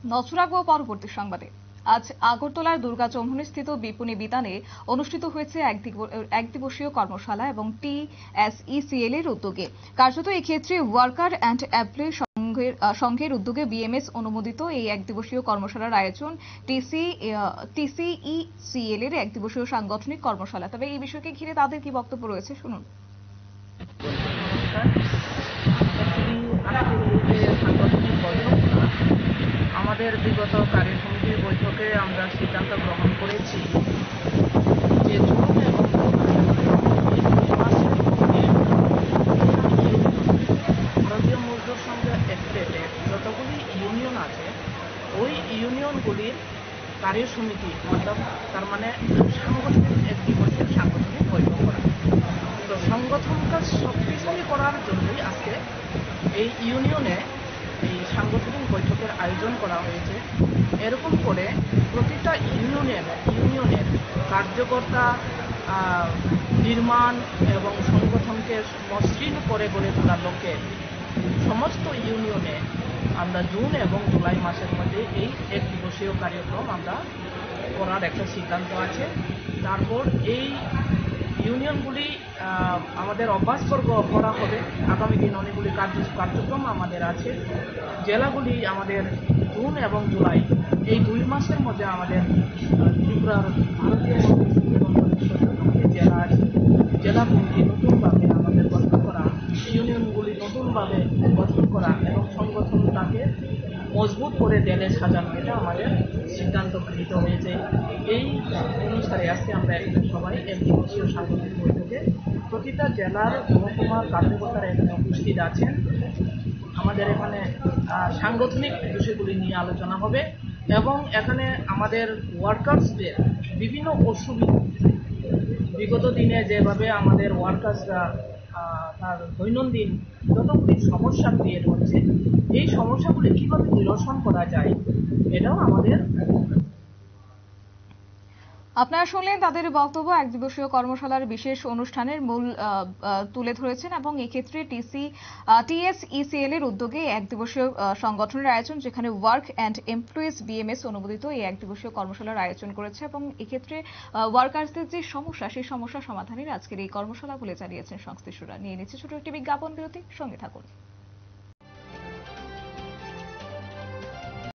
নজর রাখবো পরবর্তী সংবাদে। আজ আগরতলার দুর্গা চৌমুহনী স্থিত বিপণী বিতানে অনুষ্ঠিত হয়েছে এক দিবসীয় কর্মশালা এবং TSECL এর উদ্যোগে। কার্যত এই ক্ষেত্রে ওয়ার্কার অ্যান্ড এমপ্লয়ি সংঘের উদ্যোগে বিএমএস অনুমোদিত এই এক দিবসীয় কর্মশালার আয়োজন TCECL এর এক দিবসীয় সাংগঠনিক কর্মশালা। তবে এই বিষয়কে ঘিরে তাদের কি বক্তব্য রয়েছে শুনুন। আমাদের বিগত কার্য সমিতির বৈঠকে আমরা সিদ্ধান্ত গ্রহণ করেছি যে জুন এবং ভারতীয় মজদুর সংঘ অ্যাক্টের যতগুলি ইউনিয়ন আছে ওই ইউনিয়নগুলির কার্য সমিতি অর্থাৎ তার মানে সাংগঠনিক এক দিবসের সাংগঠনিক বৈঠক করা। তো সংগঠন কাজ শক্তিশালী করার জন্যই আজকে এই ইউনিয়নে এই সাংগঠনিক বৈঠকের আয়োজন করা হয়েছে। এরকম করে প্রতিটা ইউনিয়নের কার্যকর্তা নির্মাণ এবং সংগঠনকে মসৃণ করে গড়ে তোলার লক্ষ্যে সমস্ত ইউনিয়নে আমরা জুন এবং জুলাই মাসের মধ্যে এই এক দিবসীয় কার্যক্রম আমরা করার একটা সিদ্ধান্ত আছে। তারপর এই ইউনিয়নগুলি আমাদের অভ্যাসবর্গ করা হবে। আগামী দিন অনেকগুলি কার্যক্রম আমাদের আছে। জেলাগুলি আমাদের জুন এবং জুলাই এই 2 মাসের মধ্যে আমাদের ত্রিপুরার ভারতীয় জেলা আছে। জেলাগুলি নতুনভাবে আমাদের গঠন করা, ইউনিয়নগুলি নতুনভাবে গঠন করা এবং সংগঠনটাকে মজবুত করে দেলে সাজানো, এটা আমাদের সিদ্ধান্ত গৃহীত হয়েছে। এই অনুসারে আজকে আমরা সবাই এক দিবসীয় সাংগঠনিক বৈঠকে প্রতিটা জেলার মহকুমার কার্যকর্তারা এখানে উপস্থিত আছেন। আমাদের এখানে সাংগঠনিক বিষয়গুলি নিয়ে আলোচনা হবে এবং এখানে আমাদের ওয়ার্কার্সদের বিভিন্ন অসুবিধা, বিগত দিনে যেভাবে আমাদের ওয়ার্কার্সরা তার দৈনন্দিন যতগুলি সমস্যা ক্রিয়েট হচ্ছে, এই সমস্যাগুলি কীভাবে নিরসন করা যায় এটাও আমাদের। আপনারা শুনলেন তাদের বক্তব্য। এক দিবসীয় কর্মশালার বিশেষ অনুষ্ঠানের মূল তুলে ধরেছেন এবং এক্ষেত্রে TSECL এর উদ্যোগে এক দিবসীয় সংগঠনের আয়োজন, যেখানে ওয়ার্ক অ্যান্ড এমপ্লয়িজ বিএমএস অনুমোদিত এই এক দিবসীয় কর্মশালার আয়োজন করেছে এবং এক্ষেত্রে ওয়ার্কার্সদের যে সমস্যা, সেই সমস্যা সমাধানের আজকের এই কর্মশালা বলে জানিয়েছেন সংশ্লিষ্টরা। নিয়ে নিচ্ছে ছোট একটি বিজ্ঞাপন বিরতি, সঙ্গে থাকুন।